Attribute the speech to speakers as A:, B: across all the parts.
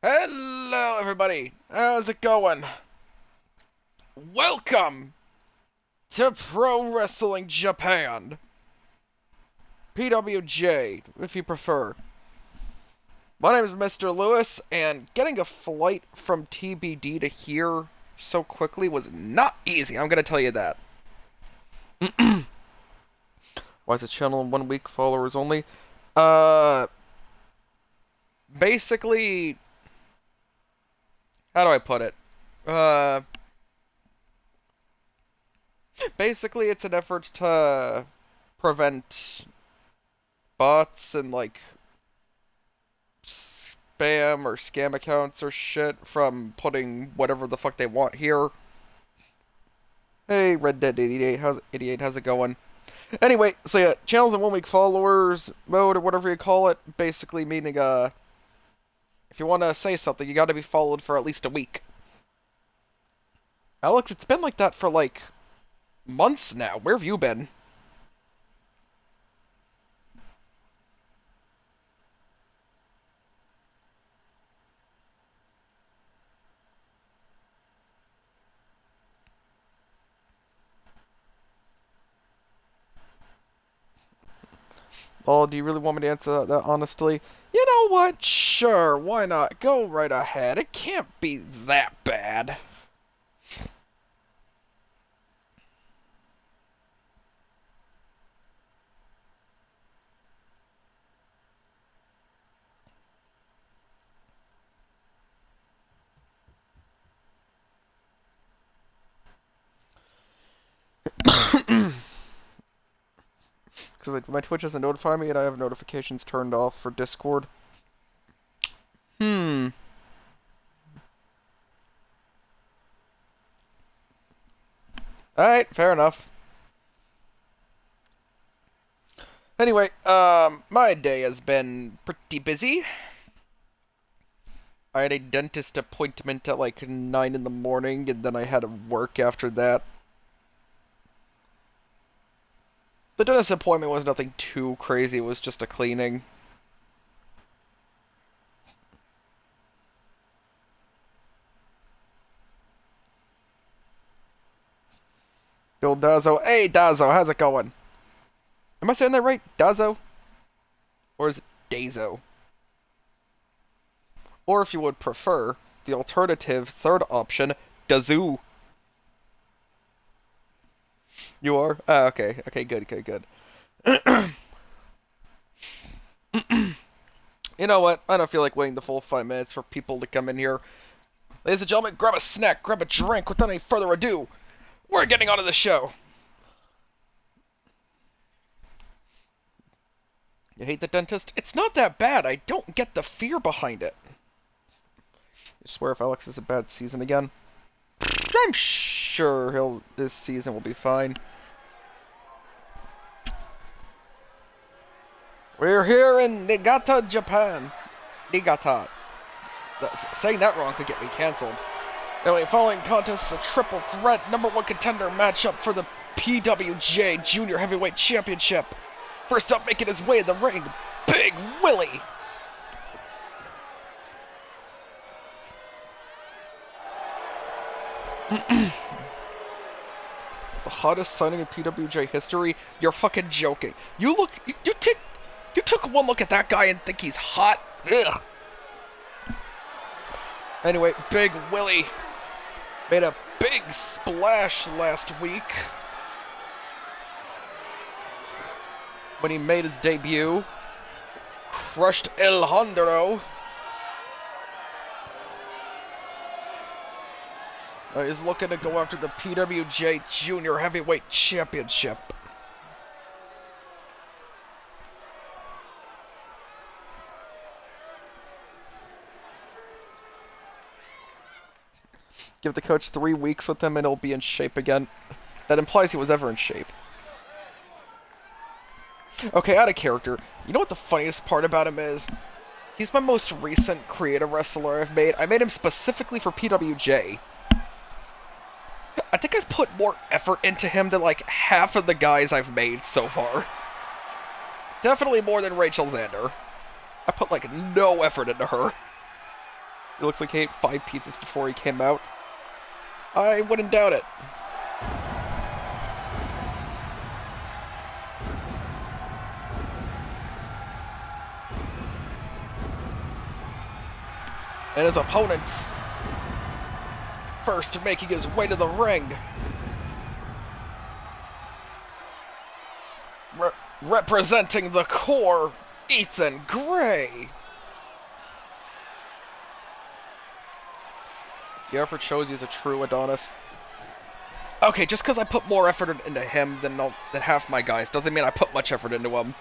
A: Hello, everybody. How's it going? Welcome to Pro Wrestling Japan. PWJ, if you prefer. My name is Mr. Lewis, and getting a flight from TBD to here so quickly was not easy. I'm gonna tell you that. Why is the channel 1 week followers only? Uh, basically, how do I put it? Basically, it's an effort to prevent bots and like spam or scam accounts or shit from putting whatever the fuck they want here. Hey, Red Dead 88, how's it going? Anyway, so yeah, channels in 1 week followers mode or whatever you call it, basically meaning if you want to say something, you got to be followed for at least a week. Alex, it's been like that for like months now. Where have you been? Oh, do you really want me to answer that honestly? You know what? Sure, why not? Go right ahead. It can't be that bad. Because my Twitch doesn't notify me and I have notifications turned off for Discord. Hmm. Alright, fair enough. Anyway, my day has been pretty busy. I had a dentist appointment at like 9 in the morning, and then I had to work after that. The dentist appointment was nothing too crazy, it was just a cleaning. Yo, Dazo. Hey, Dazo, how's it going? Am I saying that right? Dazo? Or is it Dazo? Or if you would prefer, the alternative third option, Dazoo. You are? Ah, okay. Okay, good, good, good. You know what? I don't feel like waiting the full 5 minutes for people to come in here. Ladies and gentlemen, grab a snack, grab a drink. Without any further ado, we're getting on to the show. You hate the dentist? It's not that bad. I don't get the fear behind it. I swear if Alex is a bad season again. I'm sure this season will be fine. We're here in Niigata, Japan. Niigata. Saying that wrong could get me cancelled. Anyway, following contest is a triple threat #1 contender matchup for the PWJ Junior Heavyweight Championship. First up, making his way in the ring, Big Willie. The hottest signing in PWJ history? You're fucking joking. You took one look at that guy and think he's hot? Ugh. Anyway, Big Willie made a big splash last week when he made his debut. Crushed El Hondero. He's looking to go after the PWJ Junior Heavyweight Championship. Give the coach 3 weeks with him and he'll be in shape again. That implies he was ever in shape. Okay, out of character. You know what the funniest part about him is? He's my most recent creative wrestler I've made. I made him specifically for PWJ. I think I've put more effort into him than like half of the guys I've made so far. Definitely more than Rachel Xander. I put like no effort into her. He looks like he ate 5 pizzas before he came out. I wouldn't doubt it. And his opponent's first making his way to the ring. Representing the core, Ethan Gray. The effort shows he's a true Adonis. Okay, just because I put more effort into him than half my guys doesn't mean I put much effort into him.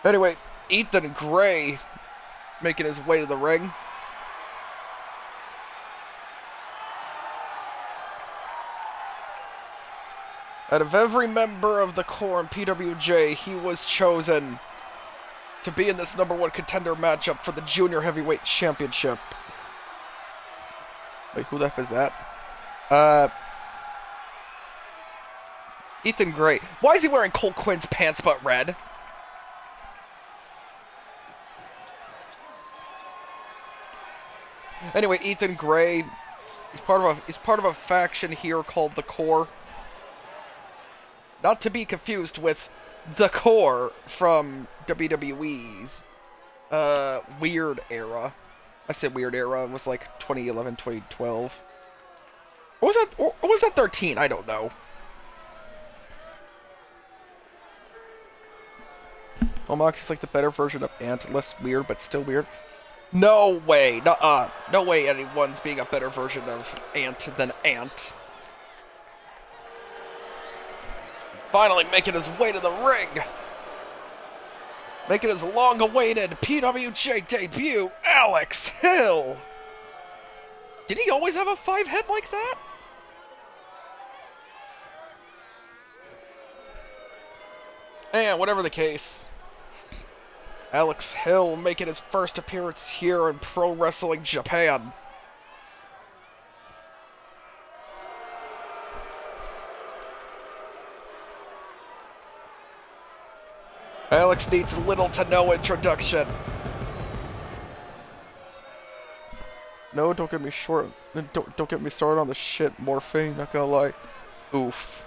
A: Anyway, Ethan Gray making his way to the ring. Out of every member of the core in PWJ, he was chosen to be in this #1 contender matchup for the Junior Heavyweight Championship. Wait, who the F is that? Ethan Gray. Why is he wearing Cole Quinn's pants but red? Anyway, Ethan Gray, he's part of a faction here called the Core. Not to be confused with the Core from WWE's Weird Era. I said Weird Era, it was like 2011, 2012. Or was that 13? I don't know. Well, Moxie's like the better version of Ant, less weird but still weird. No way, nuh-uh. No way anyone's being a better version of Ant than Ant. Finally making his way to the ring. Making his long-awaited PWJ debut, Alex Hill. Did he always have a 5 head like that? And whatever the case, Alex Hill making his first appearance here in Pro Wrestling Japan. Alex needs little to no introduction. No, don't get me short. Don't get me started on the shit morphine. Not gonna lie. Oof.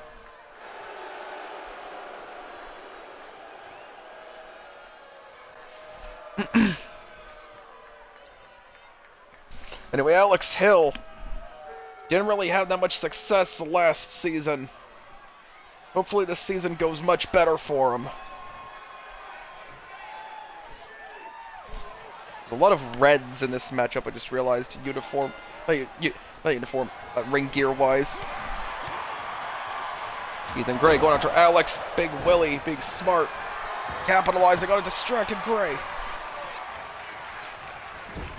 A: Anyway, Alex Hill didn't really have that much success last season. Hopefully this season goes much better for him. There's a lot of reds in this matchup, I just realized, ring gear wise. Ethan Gray going after Alex, Big Willie, being smart, capitalizing on a distracted Gray.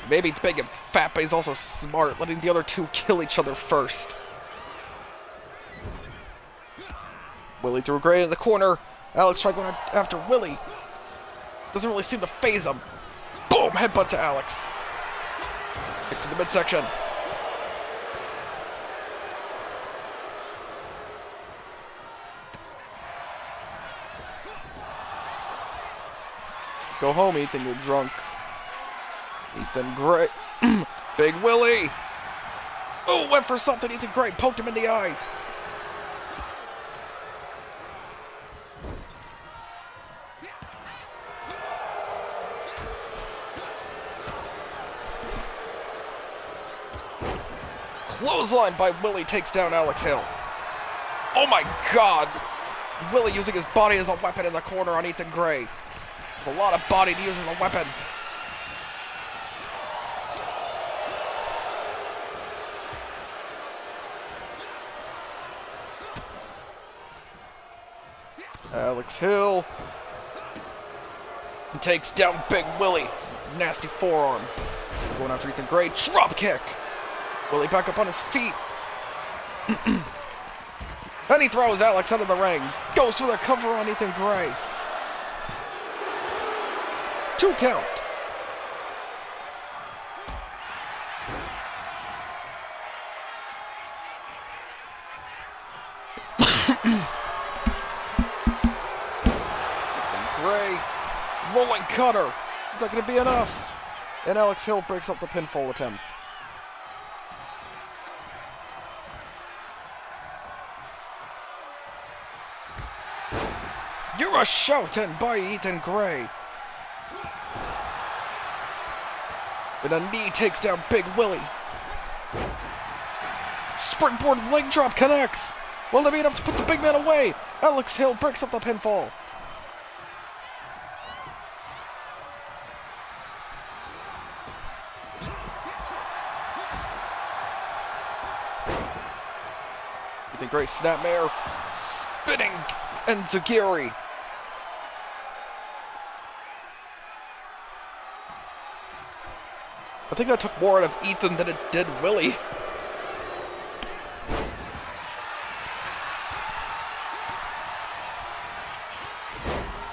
A: Maybe big and fat, but he's also smart, letting the other two kill each other first. Willie threw Gray in the corner. Alex tried going after Willie. Doesn't really seem to phase him. Boom! Headbutt to Alex. Kick to the midsection. Go home, Ethan, you're drunk. Ethan Gray. Big Willie. Oh, went for something. Ethan Gray poked him in the eyes. Clothesline by Willie takes down Alex Hill. Oh my god! Willie using his body as a weapon in the corner on Ethan Gray. A lot of body to use as a weapon. Alex Hill takes down Big Willie. Nasty forearm. Going after Ethan Gray. Drop kick. Willie back up on his feet. Then he throws Alex out of the ring. Goes for the cover on Ethan Gray. 2 count. rolling cutter. Is that going to be enough? And Alex Hill breaks up the pinfall attempt. You're a shouting by Ethan Gray. And a knee takes down Big Willie. Springboard leg drop connects. Will that be enough to put the big man away? Alex Hill breaks up the pinfall. Ethan Gray snapmare, spinning enziguri. I think that took more out of Ethan than it did Willie.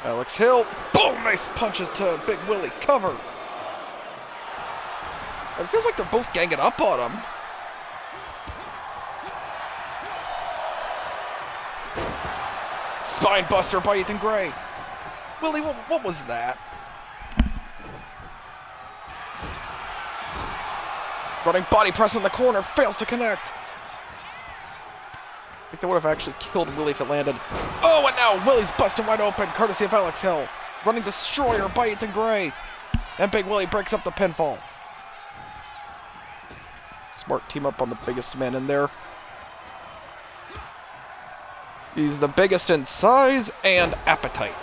A: Alex Hill, boom! Nice punches to Big Willie, cover. It feels like they're both ganging up on him. Spine buster by Ethan Gray. Willie, what was that? Running body press in the corner, fails to connect. I think that would have actually killed Willie if it landed. Oh, and now Willie's busted wide open, courtesy of Alex Hill. Running destroyer by Ethan Gray. And Big Willie breaks up the pinfall. Smart team up on the biggest man in there. He's the biggest in size and appetite.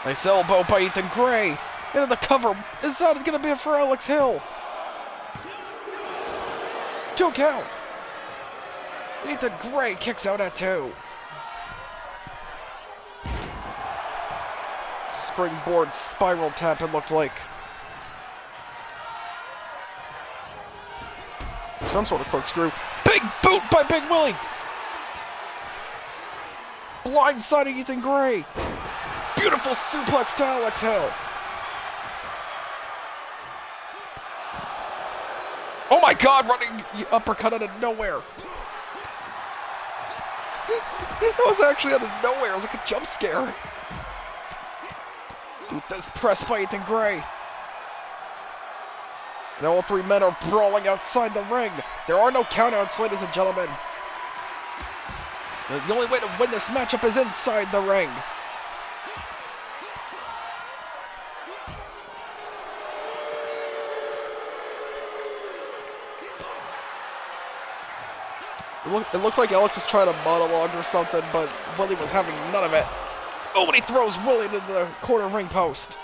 A: Nice elbow by Ethan Gray. Into the cover. Is that going to be it for Alex Hill? 2 count. Ethan Gray kicks out at 2. Springboard spiral tap, it looked like. Some sort of corkscrew. Big boot by Big Willie. Blindsiding Ethan Gray. Beautiful suplex to Alex Hill. Oh my god, running uppercut out of nowhere. That was actually out of nowhere. It was like a jump scare. This press by Ethan Gray. And all 3 men are brawling outside the ring. There are no countouts, ladies and gentlemen. The only way to win this matchup is inside the ring. It looked like Alex was trying to monologue or something, but Willie was having none of it. Oh, and he throws Willie to the corner ring post.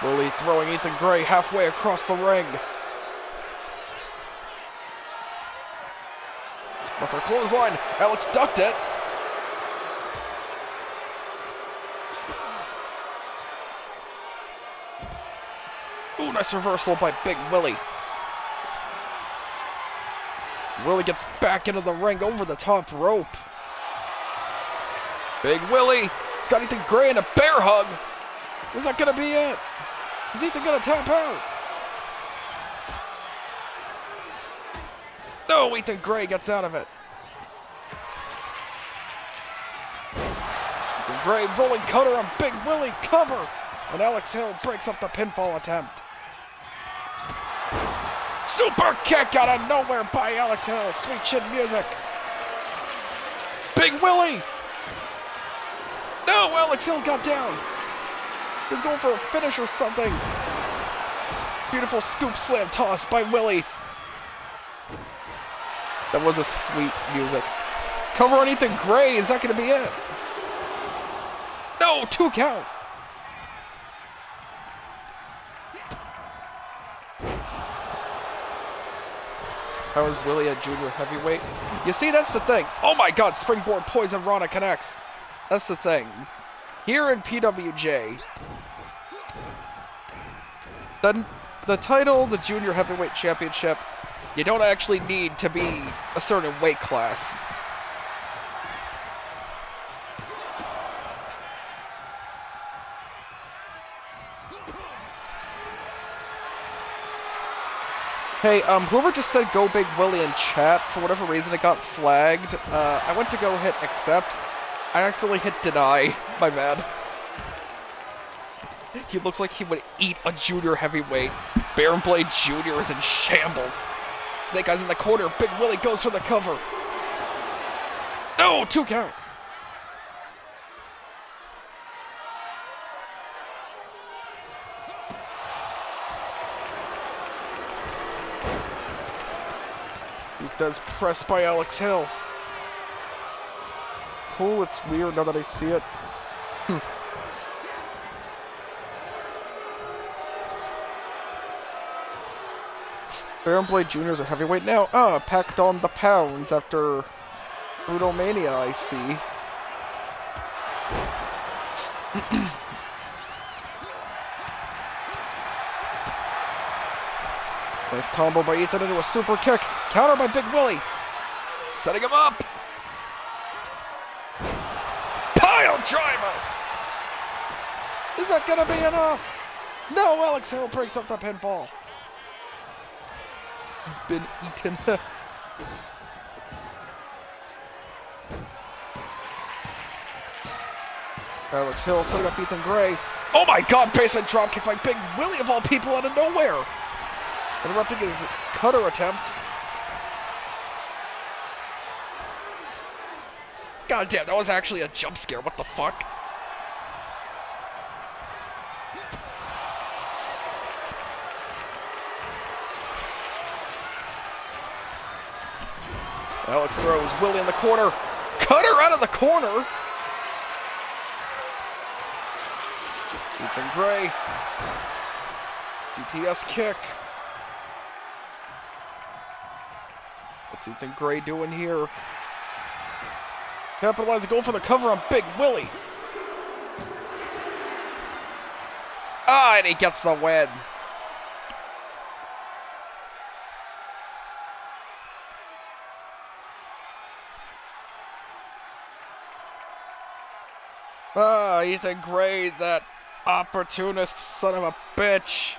A: Willie throwing Ethan Gray halfway across the ring. With her clothesline, Alex ducked it. Ooh, nice reversal by Big Willie. Willie gets back into the ring over the top rope. Big Willie. He's got Ethan Gray in a bear hug. Is that going to be it? Is Ethan going to tap out? No, Ethan Gray gets out of it. Ethan Gray rolling cutter on Big Willie, cover. And Alex Hill breaks up the pinfall attempt. Super kick out of nowhere by Alex Hill. Sweet chin music. Big Willie. No, Alex Hill got down. He's going for a finish or something. Beautiful scoop slam toss by Willie. That was a sweet music. Cover on Ethan Gray. Is that going to be it? No, 2 count. How is Willie a junior heavyweight? You see, that's the thing. Oh my god, springboard poison Rana connects. That's the thing. Here in PWJ, the title, the junior heavyweight championship, you don't actually need to be a certain weight class. Hey, whoever just said "Go Big Willie" in chat, for whatever reason it got flagged. I went to go hit accept. I accidentally hit deny. My bad. He looks like he would eat a junior heavyweight. Baron Blade Jr. is in shambles. Snake Eyes in the corner. Big Willie goes for the cover. No, 2 count. He does press by Alex Hill. Cool, it's weird now that I see it. Baron Blade Jr. is a heavyweight now. Packed on the pounds after Brutal Mania, I see. Nice combo by Ethan into a super kick. Counter by Big Willie. Setting him up. Pile driver. Is that gonna be enough? No, Alex Hill breaks up the pinfall. He's been eaten. Alex Hill setting up Ethan Gray. Oh my god, basement dropkick by Big Willie of all people out of nowhere. Interrupting his cutter attempt. God damn, that was actually a jump scare. What the fuck? Alex throws Willie in the corner. Cutter out of the corner. Ethan Gray. DTS kick. What's Ethan Gray doing here? Capitalizing, going for the cover on Big Willie. And he gets the win. Ethan Gray, that opportunist son of a bitch,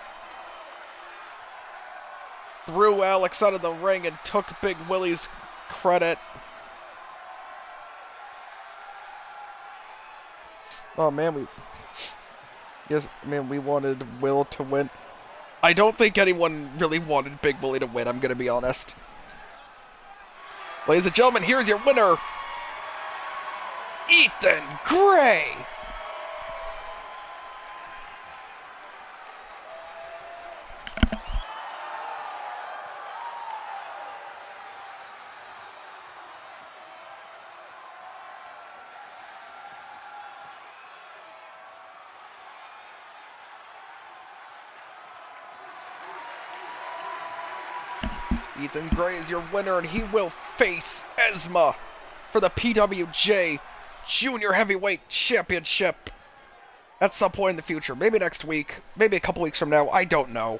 A: threw Alex out of the ring and took Big Willie's credit. Oh man, we wanted Will to win. I don't think anyone really wanted Big Willie to win, I'm gonna be honest. Ladies and gentlemen, here's your winner, Ethan Gray! Ethan Gray is your winner, and he will face Esma for the PWJ Junior Heavyweight Championship at some point in the future. Maybe next week, maybe a couple weeks from now, I don't know.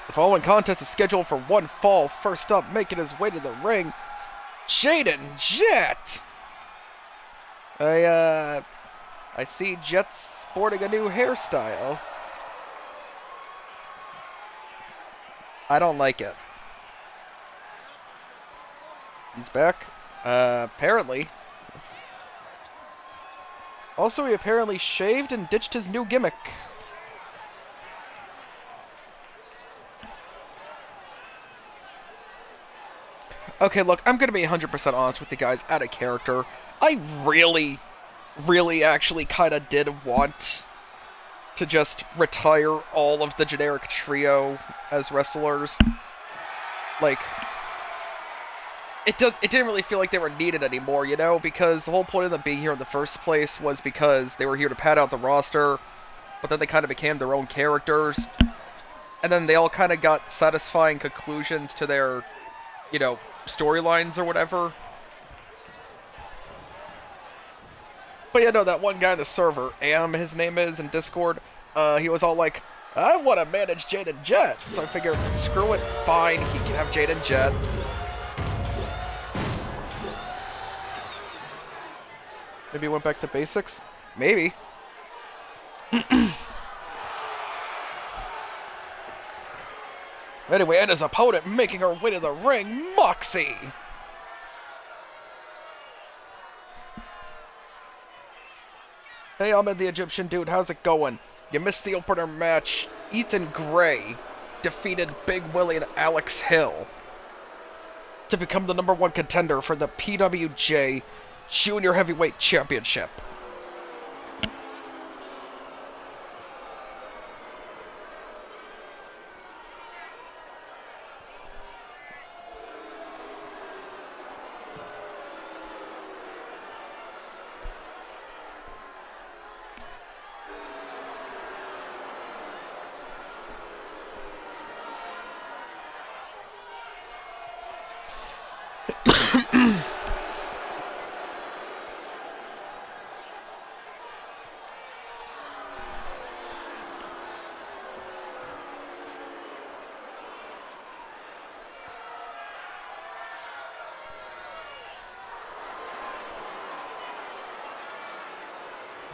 A: The following contest is scheduled for one fall. First up, making his way to the ring, Jaden Jet. I see Jet sporting a new hairstyle. I don't like it. He's back. Apparently. Also, he apparently shaved and ditched his new gimmick. Okay, look, I'm gonna be 100% honest with you guys, out of character. I really actually kinda did want to just retire all of the generic trio as wrestlers. Like, it didn't really feel like they were needed anymore, you know? Because the whole point of them being here in the first place was because they were here to pad out the roster, but then they kind of became their own characters. And then they all kind of got satisfying conclusions to their, you know, storylines or whatever. But yeah, no, that one guy in the server, Am, his name is, in Discord, he was all like, I want to manage Jade and Jet, so I figured, screw it, fine, he can have Jade and Jet. Maybe he went back to basics? Maybe. Anyway, and his opponent making her way to the ring, Moxie! Hey, Ahmed the Egyptian dude, how's it going? You missed the opener match. Ethan Gray defeated Big Willie and Alex Hill to become the #1 contender for the PWJ Junior Heavyweight Championship.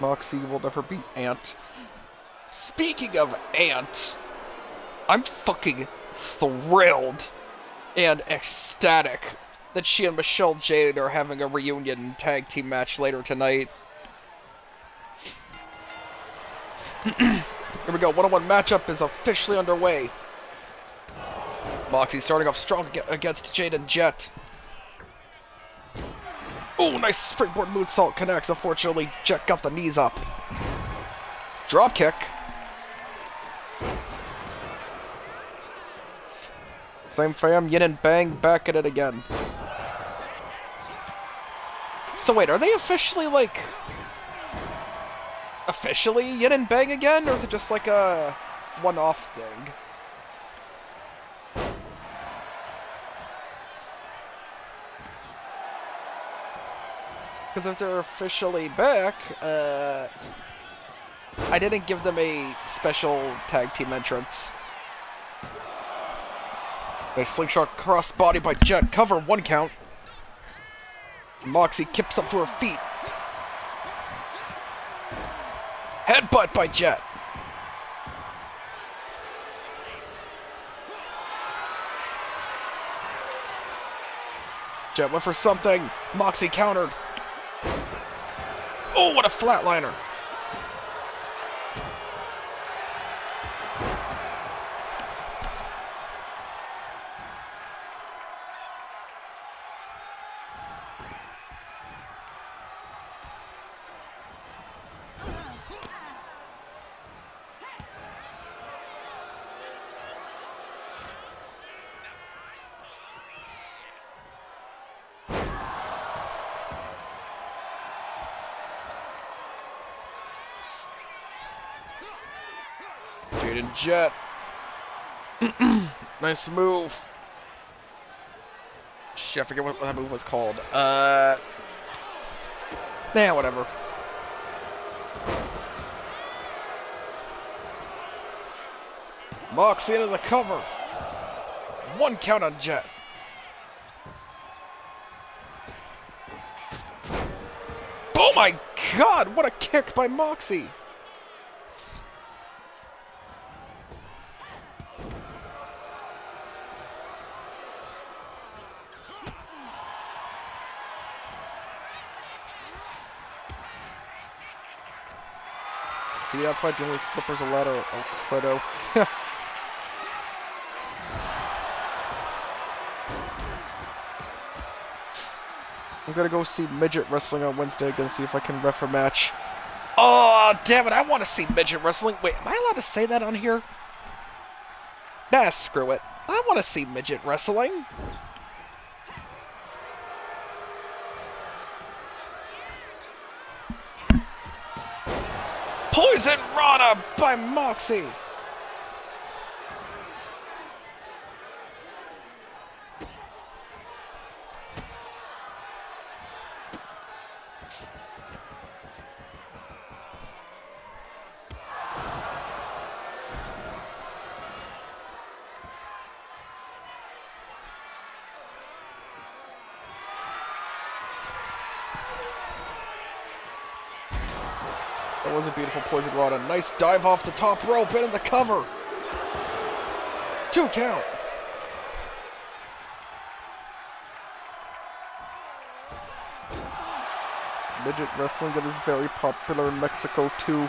A: Moxie will never beat Ant. Speaking of Ant, I'm fucking thrilled and ecstatic that she and Michelle Jade are having a reunion tag team match later tonight. Here we go, one-on-one matchup is officially underway. Moxie starting off strong against Jade and Jet. Ooh, nice springboard moonsault connects. Unfortunately, Jet got the knees up. Drop kick. Same fam, yin and bang, back at it again. So wait, are they officially like... officially yin and bang again? Or is it just like a one-off thing? Because if they're officially back, I didn't give them a special tag team entrance. Nice slingshot crossbody by Jet. Cover, 1 count. Moxie kips up to her feet. Headbutt by Jet. Jet went for something. Moxie countered. Oh, what a flatliner. Jade and Jet. Nice move. Shit, I forget what that move was called. Nah, whatever. Moxie into the cover. 1 count on Jet. Oh my god, what a kick by Moxie. See, that's why the only flippers allowed are Credo. I'm gonna go see midget wrestling on Wednesday. Gonna see if I can ref a match. Oh, damn it! I want to see midget wrestling. Wait, am I allowed to say that on here? Nah, screw it. I want to see midget wrestling. Poison Rana by Moxie. That was a beautiful poison rod. A nice dive off the top rope into the cover. 2 count. Midget wrestling that is very popular in Mexico too.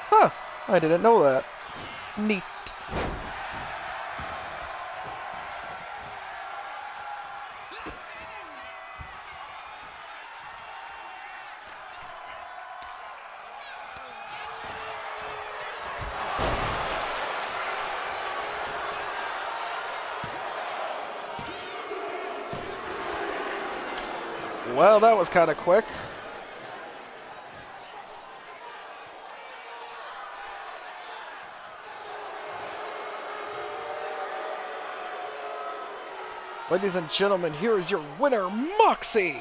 A: Huh, I didn't know that. Neat. Well, that was kind of quick. Ladies and gentlemen, here is your winner, Moxie!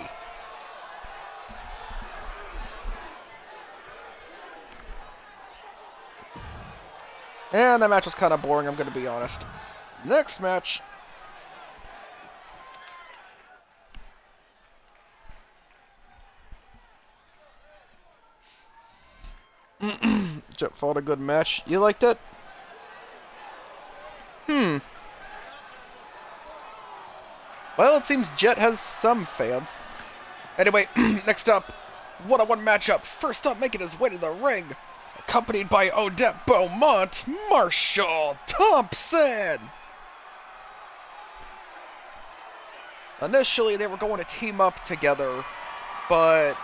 A: And that match was kind of boring, I'm going to be honest. Next match. Jet fought a good match. You liked it? Well, it seems Jet has some fans. Anyway, next up, one-on-one matchup. First up, making his way to the ring, accompanied by Odette Beaumont, Marshall Thompson. Initially, they were going to team up together, but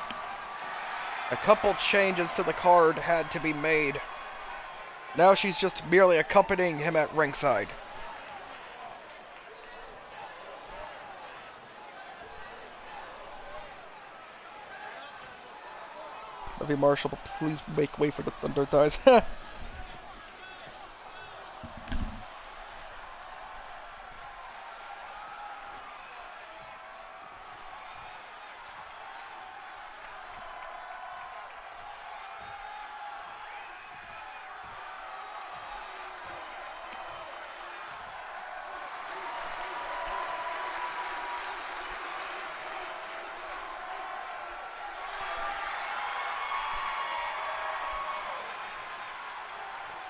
A: a couple changes to the card had to be made. Now she's just merely accompanying him at ringside. Love you, Marshall, but please make way for the Thunder Thighs.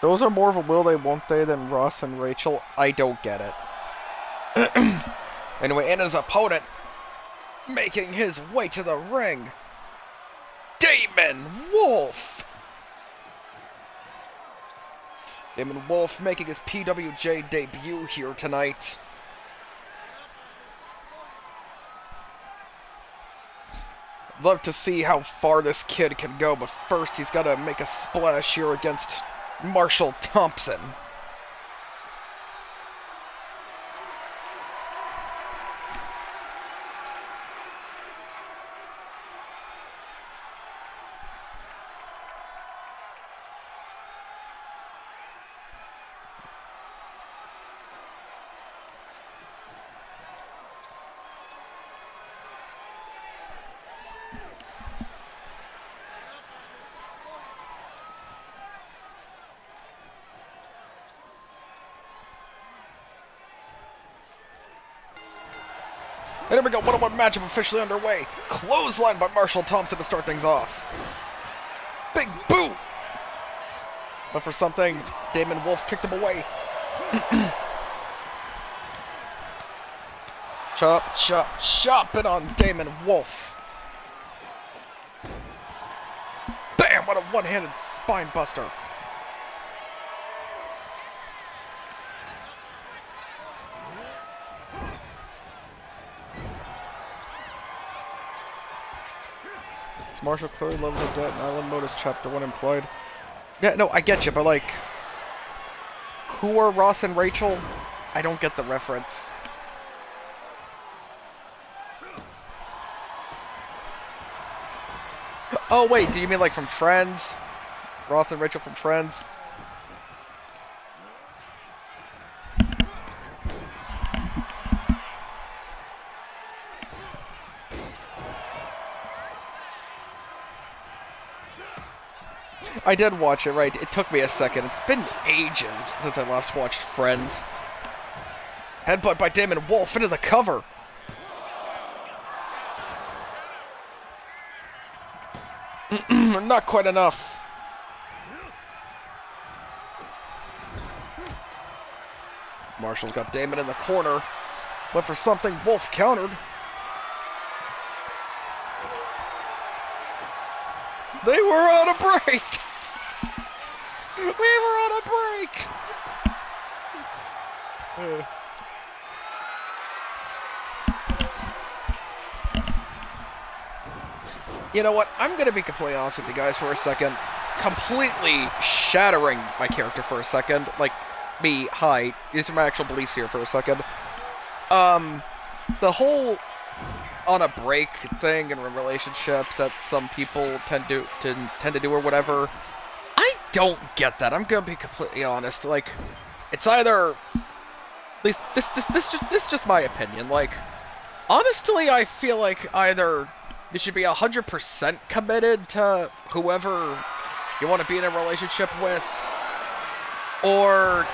A: Those are more of a will they won't they than Ross and Rachel. I don't get it. Anyway, and his opponent making his way to the ring, Damon Wolf. Damon Wolf making his PWJ debut here tonight. Love to see how far this kid can go, but first he's got to make a splash here against Marshall Thompson. And here we go, one-on-one matchup officially underway. Clothesline by Marshall Thompson to start things off. Big boot! But for something, Damon Wolf kicked him away. Chop, chop, chopping on Damon Wolf. Bam! What a one-handed spine buster. Marshall clearly loves Odette and Island Mode is Chapter 1 implied. Yeah, no, I get you, but like, who are Ross and Rachel? I don't get the reference. Oh wait, do you mean like from Friends? Ross and Rachel from Friends? I did watch it, right? It took me a second. It's been ages since I last watched Friends. Headbutt by Damon Wolf into the cover. Not quite enough. Marshall's got Damon in the corner. Went for something. Wolf countered. They were on a break. We were on a break. You know what? I'm going to be completely honest with you guys for a second. Completely shattering my character for a second. Like, me, hi. These are my actual beliefs here for a second. The whole on a break thing in relationships that some people tend to do or whatever, I don't get that. I'm going to be completely honest. Like, it's either... At least, this is just my opinion. Like, honestly, I feel like either... You should be 100% committed to whoever you want to be in a relationship with, or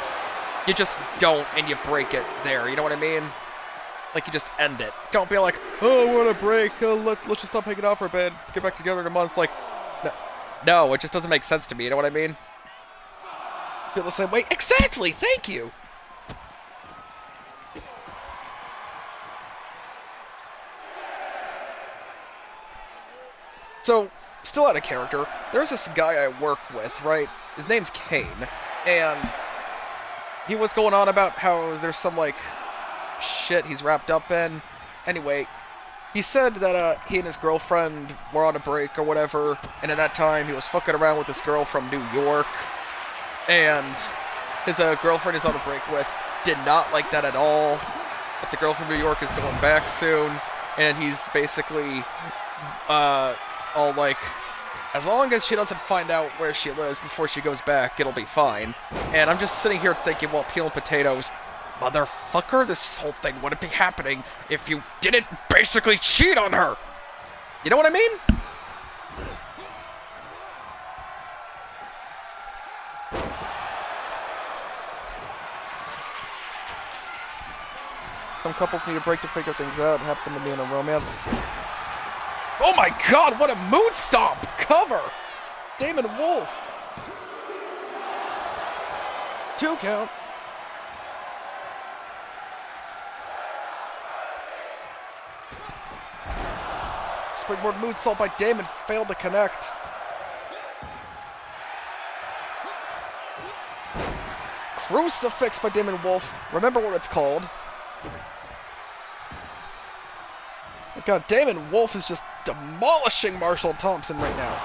A: you just don't and you break it there, you know what I mean? Like, you just end it. Don't be like, oh, what a break, let's just stop hanging out for a bit, get back together in a month. Like, no, it just doesn't make sense to me, you know what I mean? Feel the same way? Exactly, thank you! So, still out of character, there's this guy I work with, right? His name's Kane, and he was going on about how there's some, like, shit he's wrapped up in. Anyway, he said that he and his girlfriend were on a break or whatever, and at that time he was fucking around with this girl from New York, and his girlfriend he's on a break with did not like that at all, but the girl from New York is going back soon, and he's basically, all like, as long as she doesn't find out where she lives before she goes back, it'll be fine. And I'm just sitting here thinking, while peeling potatoes, motherfucker, this whole thing wouldn't be happening if you didn't basically cheat on her! You know what I mean? Some couples need a break to figure things out. It happened to me in a romance. Oh my god, what a mood stomp! Cover! Damon Wolf! 2 count. Springboard moonsault by Damon failed to connect. Crucifix by Damon Wolf. Remember what it's called. God, Damon Wolf is just demolishing Marshall Thompson right now.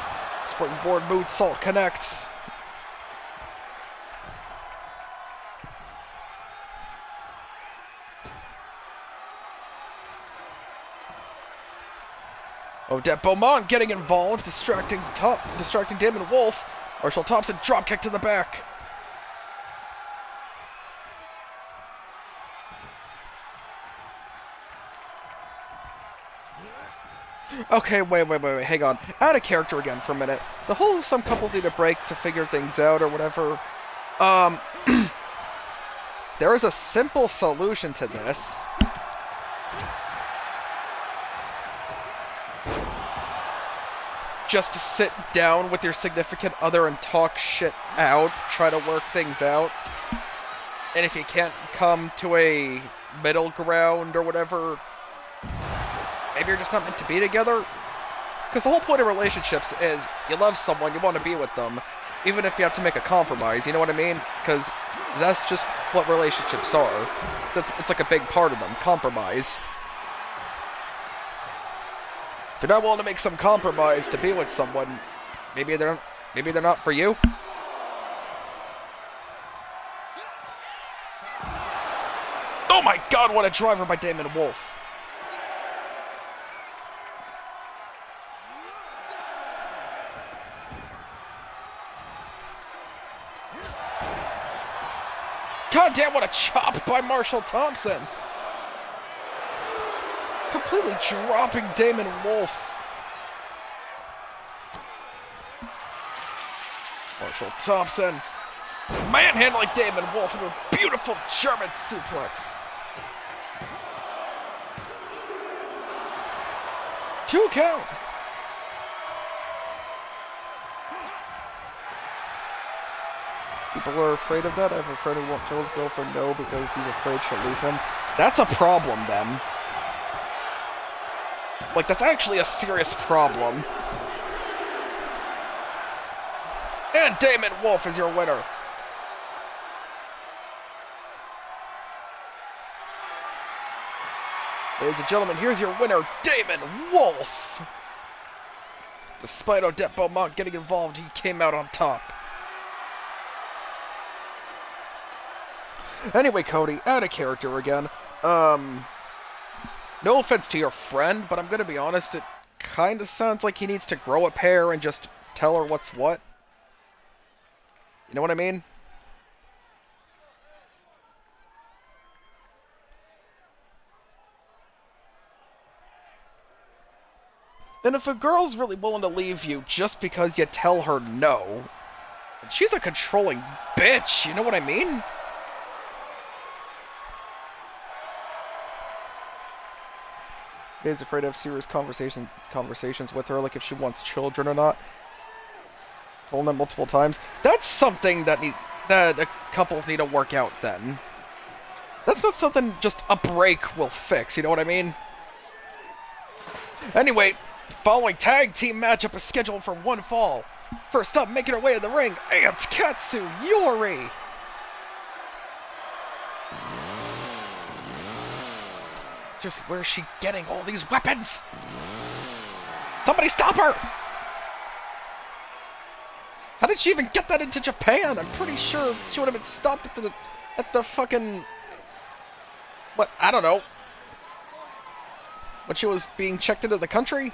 A: Springboard moonsault connects. Odette Beaumont getting involved, distracting Damon Wolf. Marshall Thompson dropkick to the back. Okay, wait, hang on. Out of character again for a minute. The whole some couples need a break to figure things out or whatever. There is a simple solution to this. Just to sit down with your significant other and talk shit out, try to work things out. And if you can't come to a middle ground or whatever, maybe you're just not meant to be together? Because the whole point of relationships is you love someone, you want to be with them, even if you have to make a compromise, you know what I mean? Because that's just what relationships are. It's like a big part of them, compromise. If you're not willing to make some compromise to be with someone, maybe they're not for you. Oh my god, what a driver by Damon Wolf. God damn, what a chop by Marshall Thompson. Completely dropping Damon Wolf. Marshall Thompson manhandling Damon Wolf with a beautiful German suplex. 2 count. people are afraid of that. I have a friend who won't tell his girlfriend no because he's afraid she'll leave him. That's a problem, then. Like, that's actually a serious problem. And Damon Wolf is your winner. Ladies and gentlemen, here's your winner, Damon Wolf. Despite Odette Beaumont getting involved, he came out on top. Anyway, Cody, out of character again. No offense to your friend, but I'm gonna be honest, it kinda sounds like he needs to grow a pair and just tell her what's what. You know what I mean? And if a girl's really willing to leave you just because you tell her no, she's a controlling bitch, you know what I mean? He's afraid to have serious conversations with her, like if she wants children or not. Told them multiple times. That's something that couples need to work out then. That's not something just a break will fix, you know what I mean? Anyway, following tag team matchup is scheduled for one fall. First up, making her way to the ring, Aunt Katsu Yori. Seriously, where is she getting all these weapons? Somebody stop her! How did she even get that into Japan? I'm pretty sure she would have been stopped at the fucking... What? I don't know. When she was being checked into the country?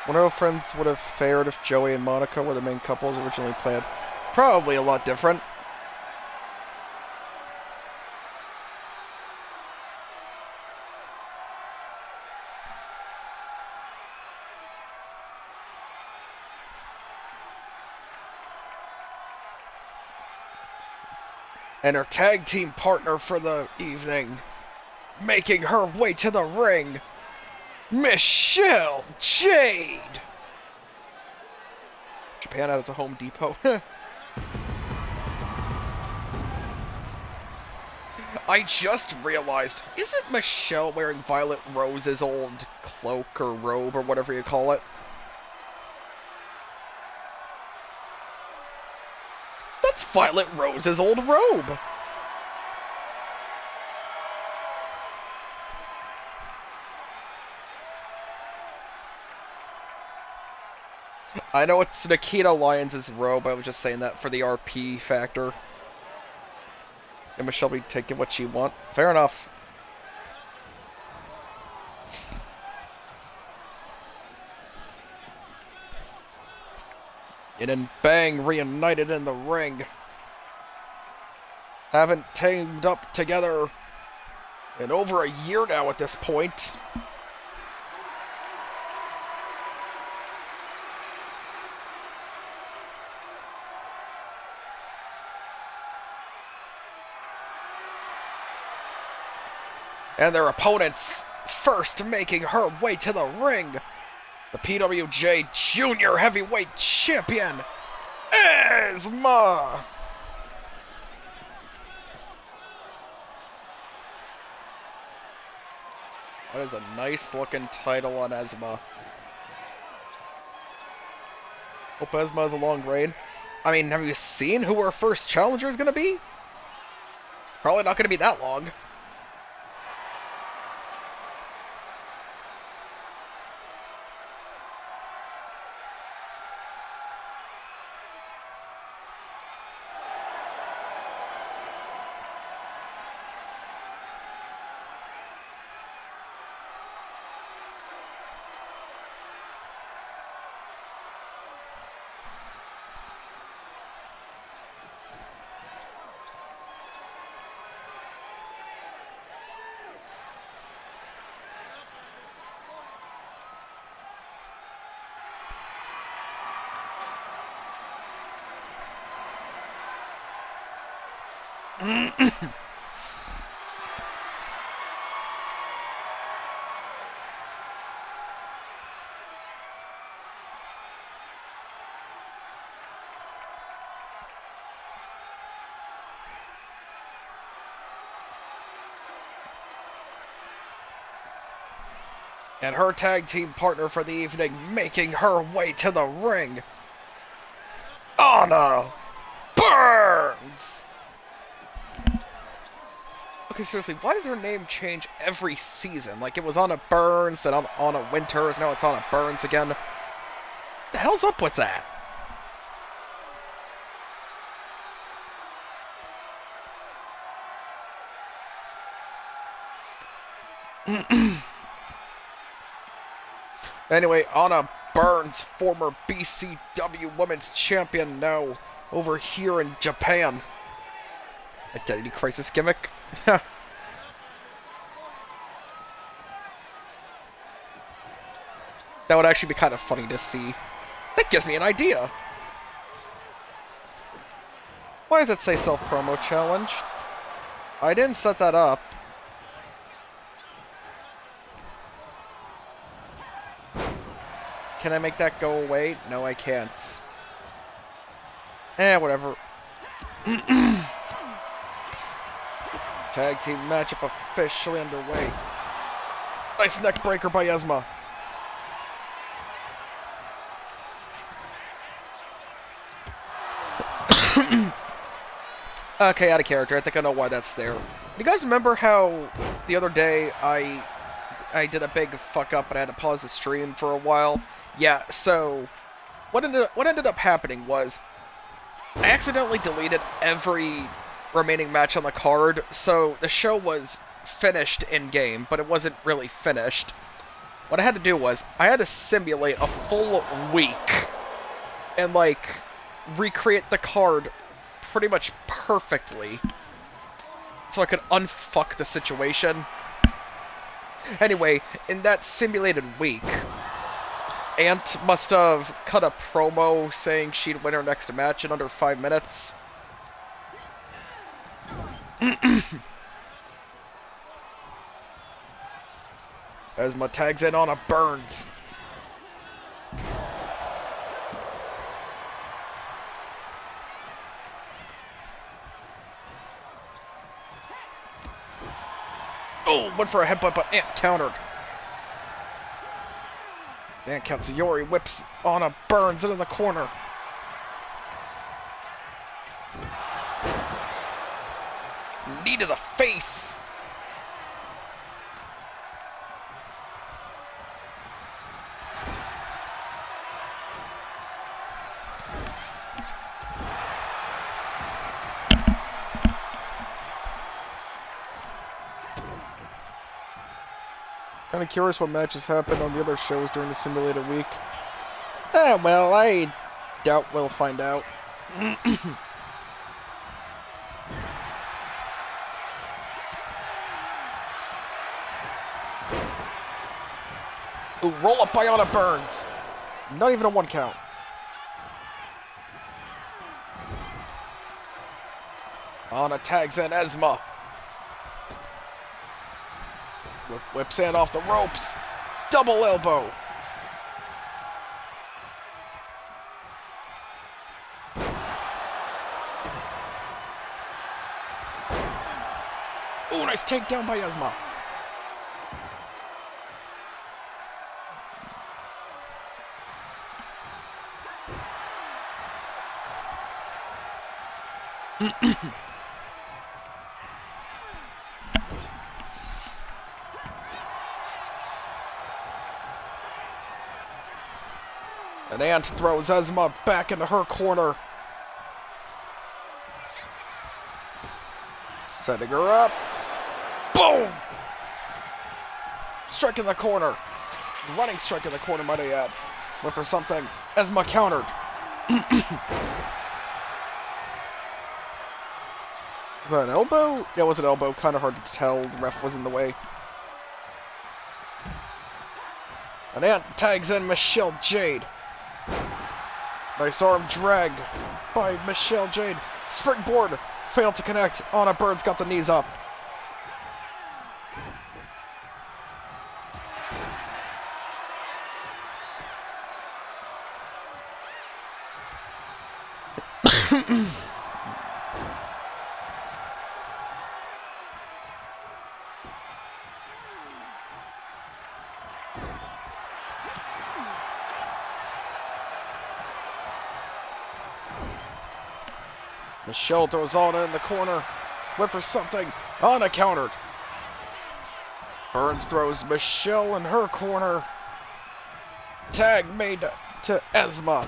A: Wonder how friends would have fared if Joey and Monica were the main couples originally planned. Probably a lot different. And her tag team partner for the evening, making her way to the ring, Michelle Jade! Japan out of the Home Depot. I just realized, isn't Michelle wearing Violet Rose's old cloak or robe or whatever you call it? That's Violet Rose's old robe! I know it's Nikita Lyons' robe, I was just saying that for the RP factor. And Michelle be taking what she want. Fair enough. Yin and Bang reunited in the ring. Haven't teamed up together in over a year now at this point. And their opponents first making her way to the ring, the PWJ Junior Heavyweight Champion, Esma! That is a nice looking title on Esma. Hope Esma has a long reign. I mean, have you seen who her first challenger is going to be? It's probably not going to be that long. And her tag team partner for the evening making her way to the ring. Anna Burns! Okay, seriously, why does her name change every season? Like, it was Anna Burns, then Anna Winters, now it's Anna Burns again. What the hell's up with that? Anyway, Anna Burns, former BCW Women's Champion, now over here in Japan. Identity crisis gimmick? That would actually be kind of funny to see. That gives me an idea. Why does it say self-promo challenge? I didn't set that up. Can I make that go away? No, I can't. Whatever. Tag team matchup officially underway. Nice neck breaker by Esma. Okay, out of character. I think I know why that's there. You guys remember how the other day I did a big fuck up and I had to pause the stream for a while? Yeah, so what ended up happening was I accidentally deleted every remaining match on the card, so the show was finished in-game, but it wasn't really finished. What I had to do was I had to simulate a full week and, like, recreate the card pretty much perfectly so I could unfuck the situation. Anyway, in that simulated week, Ant must have cut a promo saying she'd win her next match in under 5 minutes. Esma tags in on a Burns. Oh, went for a headbutt, but Ant countered. Ant counts Yori, whips on a Burns into the corner. Knee to the face. Kinda curious what matches happened on the other shows during the simulated week. Well, I doubt we'll find out. Ooh, roll up by Anna Burns. Not even a 1 count. Anna tags in Esma. Whips in off the ropes. Double elbow. Ooh, nice takedown by Esma. And Ant throws Esma back into her corner. Setting her up. Boom! Strike in the corner. Running strike in the corner, might I add. Went for something. Esma countered. Was that an elbow? Yeah, it was an elbow. Kind of hard to tell. The ref was in the way. And Ant tags in Michelle Jade. Nice arm drag by Michelle Jade. Springboard failed to connect. Anna Bird's got the knees up. Michelle throws Anna in the corner. Went for something. Anna countered. Burns throws Michelle in her corner. Tag made to Esma.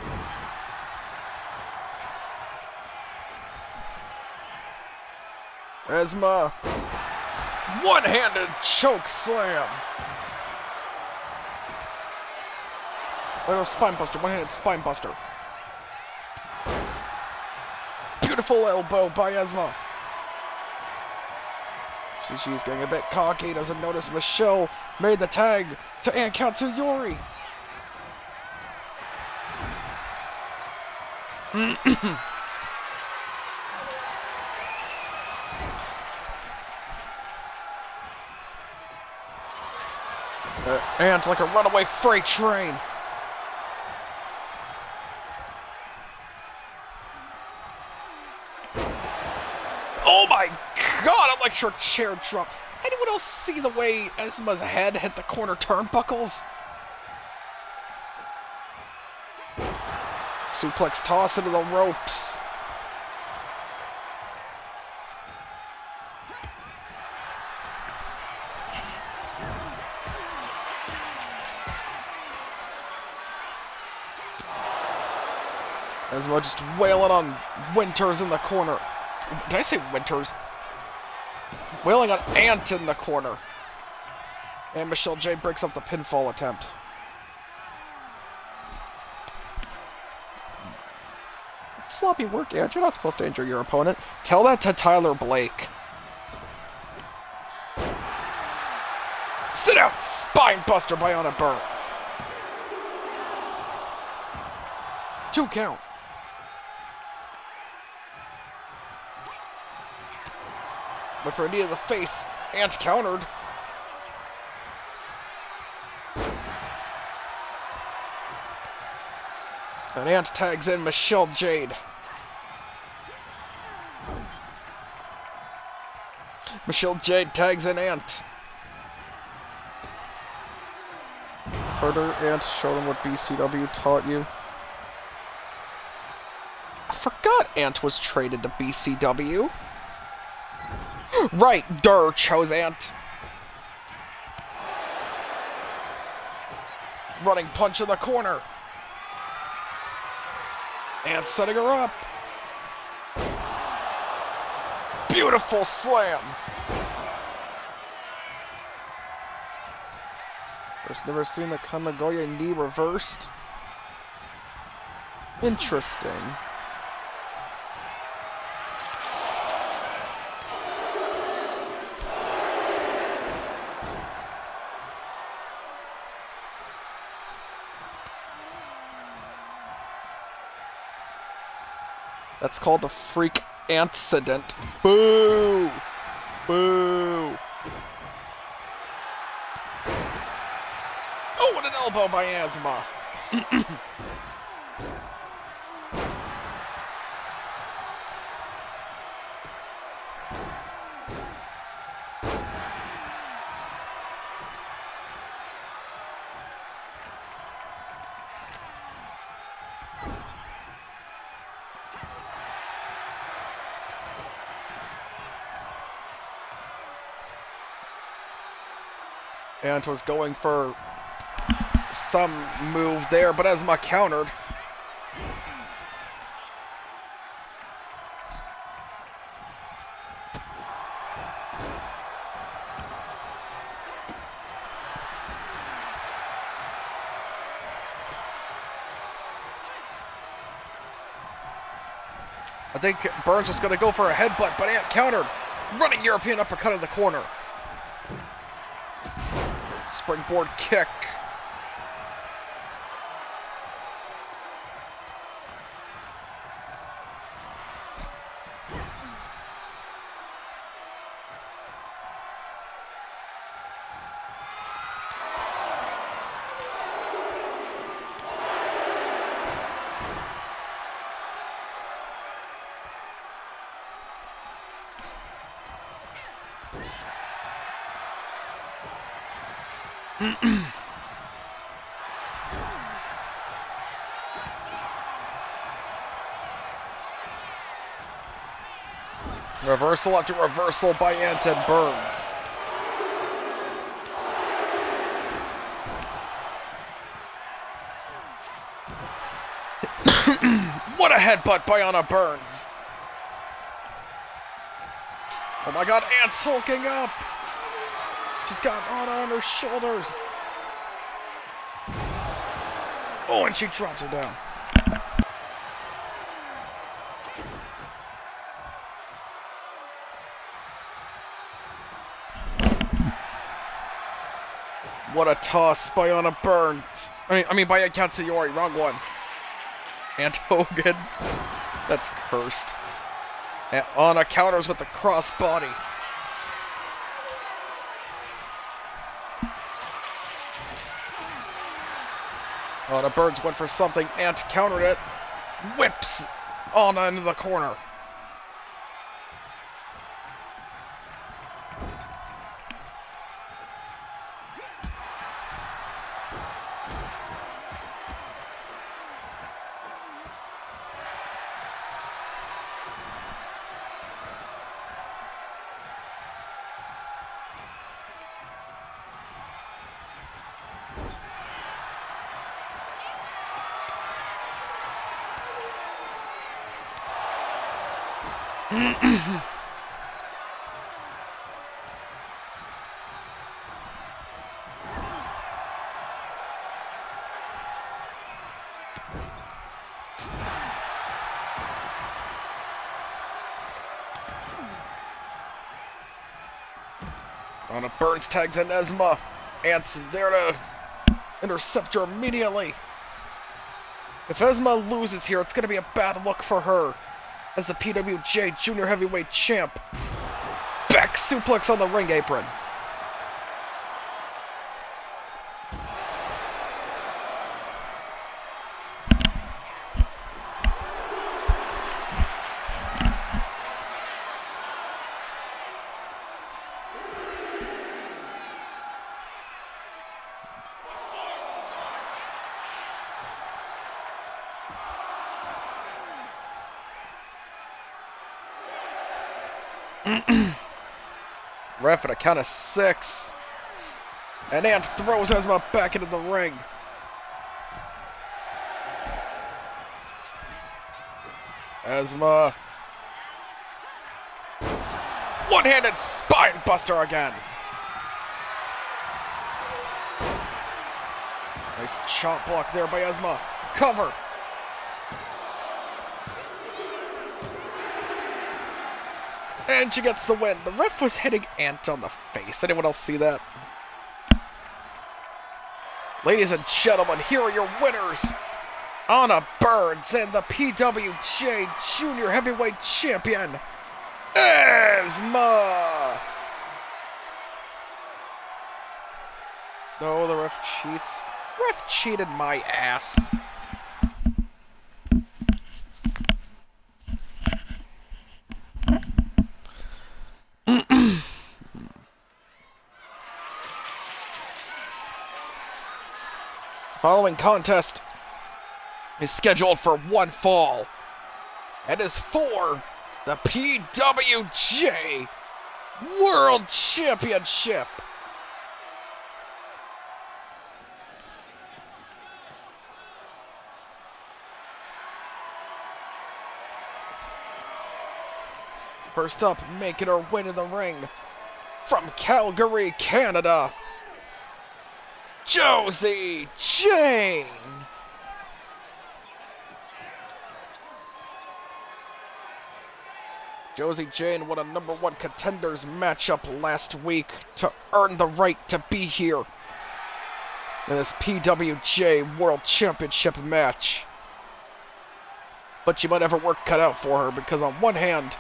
A: Esma. One-handed choke slam. Oh no, spine buster. One-handed spine buster. Beautiful elbow by Esma. She's getting a bit cocky, doesn't notice Michelle made the tag to Katsuyori. Ant like a runaway freight train. Oh my god, electric chair drop. Anyone else see the way Esma's head hit the corner turnbuckles? Suplex toss into the ropes. Esma just wailing on Winters in the corner. Did I say Winters? Wailing on Ant in the corner. And Michelle J breaks up the pinfall attempt. Sloppy work, Ant. You're not supposed to injure your opponent. Tell that to Tyler Blake. Sit down! Spine buster by Anna Burns. 2 count. But for a knee to the face, Ant countered. And Ant tags in Michelle Jade. Michelle Jade tags in Ant. Further, Ant, show them what BCW taught you. I forgot Ant was traded to BCW. Right, chose Ant. Running punch in the corner. Ant setting her up. Beautiful slam. First, never seen the Kamigoye knee reversed. Interesting. That's called the freak antcedent. Boo! Boo! Oh, what an elbow by Esma! Ant was going for some move there, but Esma countered. I think Burns was going to go for a headbutt, but Ant countered. Running European uppercut in the corner. Springboard kick. Reversal after reversal by Anton Burns. What a headbutt by Anna Burns. Oh my god, Ant's hulking up. She's got Anna on her shoulders. Oh, and she drops her down. What a toss by Anna Burns. I mean by Katsuyori, wrong one. And Hogan. That's cursed. And Anna counters with the crossbody. Anna Burns went for something. Ant countered it. Whips Anna into the corner. Anna Burns tags in Esma. Ant's there to intercept her immediately. If Esma loses here, it's going to be a bad look for her as the PWJ Junior Heavyweight Champ. Back suplex on the ring apron. Ref at a count of 6. And Ant throws Esma back into the ring. Esma. One-handed spine buster again. Nice chop block there by Esma. Cover. And she gets the win. The ref was hitting Ant on the face. Anyone else see that? Ladies and gentlemen, here are your winners. Anna Burns and the PWJ Junior Heavyweight Champion, Esma. No, the ref cheats. Ref cheated my ass. Following contest is scheduled for one fall and is for the PWJ World Championship. First up, making her way to the ring from Calgary, Canada, Josie Jane. Josie Jane won a #1 contenders matchup last week to earn the right to be here in this PWJ World Championship match. But she might have her work cut out for her because on one hand,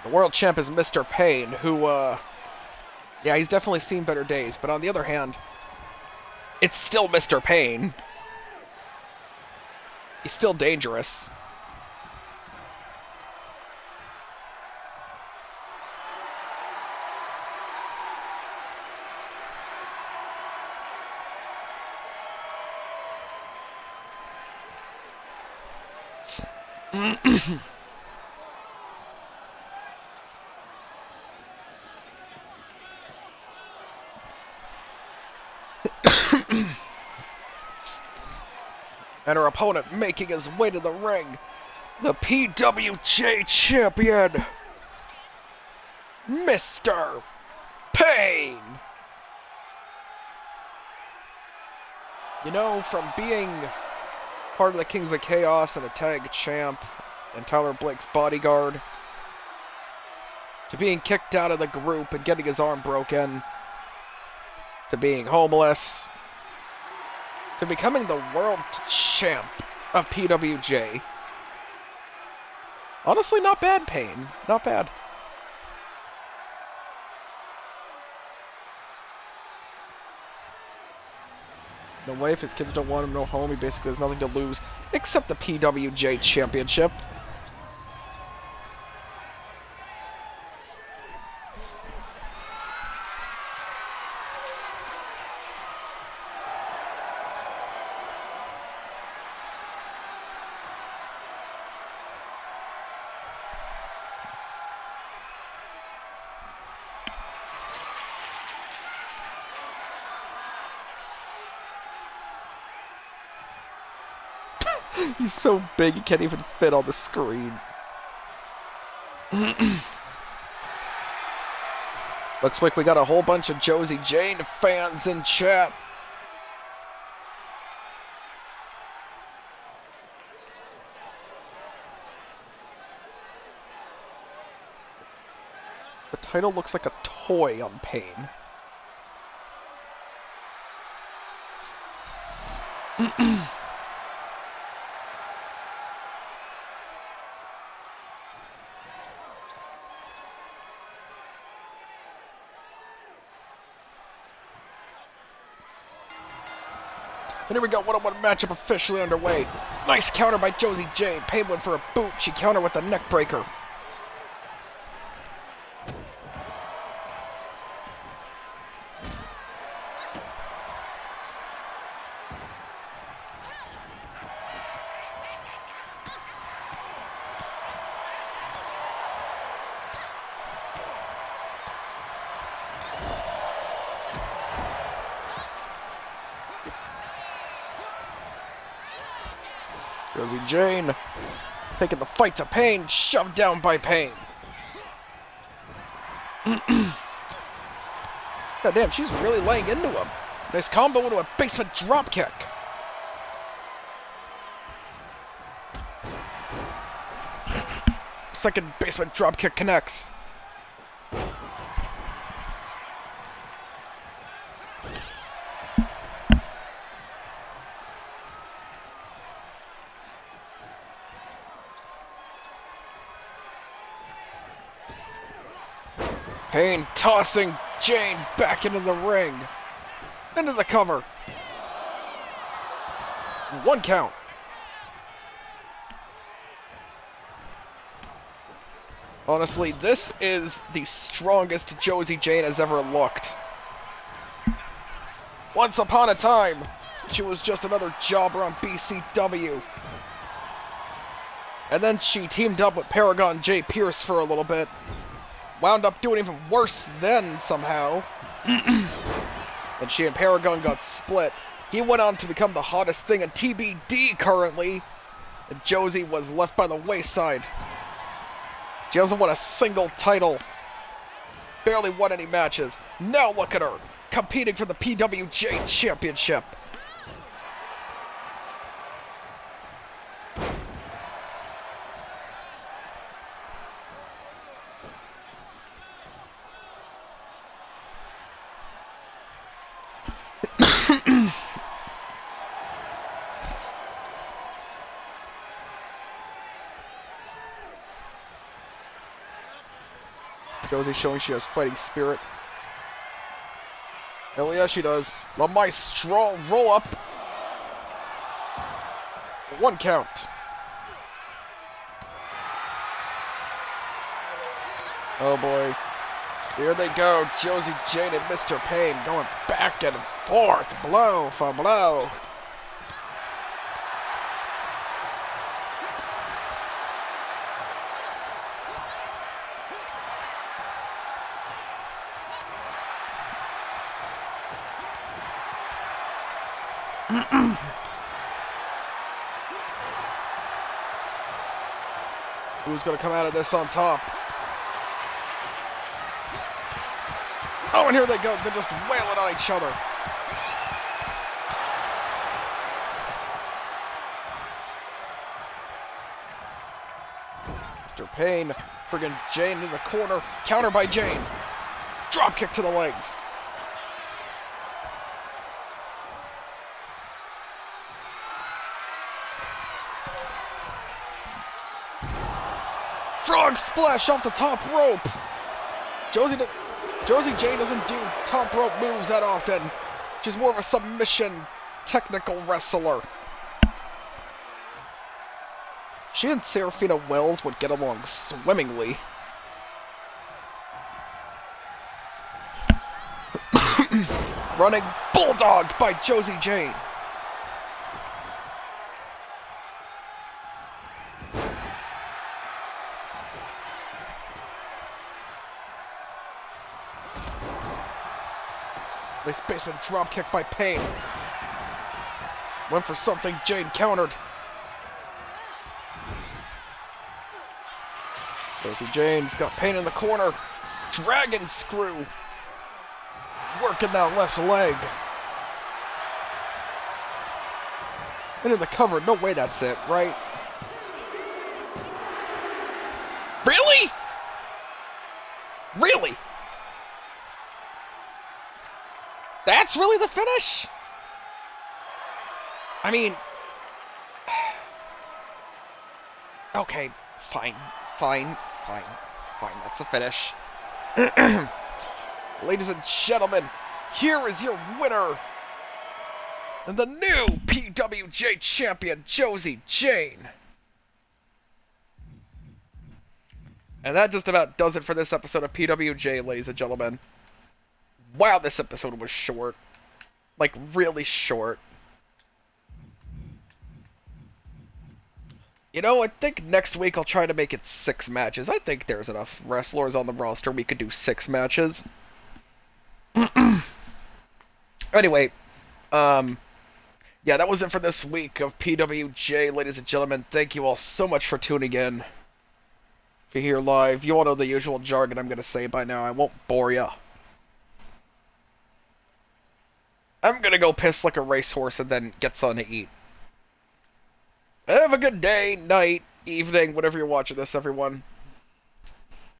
A: the world champ is Mr. Payne, who, yeah, he's definitely seen better days, but on the other hand, it's still Mr. Payne. He's still dangerous. And her opponent making his way to the ring, the PWJ champion, Mr. Pain. You know, from being part of the Kings of Chaos and a tag champ and Tyler Blake's bodyguard, to being kicked out of the group and getting his arm broken, to being homeless, to becoming the world champ of PWJ. Honestly, not bad, Pain. Not bad. No wife, his kids don't want him, no home, he basically has nothing to lose except the PWJ championship. He's so big he can't even fit on the screen. Looks like we got a whole bunch of Josie Jane fans in chat. The title looks like a toy on Pain. And here we go, one-on-one matchup officially underway. Nice counter by Josie Jane. Pain went for a boot. She countered with a neck breaker. Josie Jane taking the fight to Pain, shoved down by Pain. God damn, she's really laying into him. Nice combo into a basement dropkick. Second basement dropkick connects. Pain tossing Jane back into the ring. Into the cover. 1 count. Honestly, this is the strongest Josie Jane has ever looked. Once upon a time, she was just another jobber on BCW. And then she teamed up with Paragon J. Pierce for a little bit. Wound up doing even worse then, somehow. And she and Paragon got split. He went on to become the hottest thing in TBD currently. And Josie was left by the wayside. She hasn't won a single title. Barely won any matches. Now look at her, competing for the PWJ Championship. Josie showing she has fighting spirit. Hell yeah, she does. La Maestro roll up. 1 count. Oh boy. Here they go. Josie Jane and Mr. Pain going back and forth. Blow for blow. Who's going to come out of this on top? Oh, and here they go. They're just wailing on each other. Mr. Payne, friggin' Jane in the corner. Counter by Jane. Drop kick to the legs. Frog splash off the top rope. Josie Jane doesn't do top rope moves that often. She's more of a submission technical wrestler. She and Serafina Wells would get along swimmingly. Running bulldog by Josie Jane. Nice basement drop kick by Payne. Went for something, Jane countered. Josie Jane's got Payne in the corner. Dragon screw. Working that left leg. Into the cover. No way that's it, right? Really? Really? That's really the finish? I mean... Okay, fine. That's a finish. Ladies and gentlemen, here is your winner. And the new PWJ champion, Josie Jane. And that just about does it for this episode of PWJ, ladies and gentlemen. Wow, this episode was short. Like, really short. You know, I think next week I'll try to make it 6 matches. I think there's enough wrestlers on the roster we could do 6 matches. Anyway, yeah, that was it for this week of PWJ, ladies and gentlemen. Thank you all so much for tuning in. If you're here live, you all know the usual jargon I'm going to say by now. I won't bore ya. I'm gonna go piss like a racehorse and then get something to eat. Have a good day, night, evening, whatever you're watching this, everyone.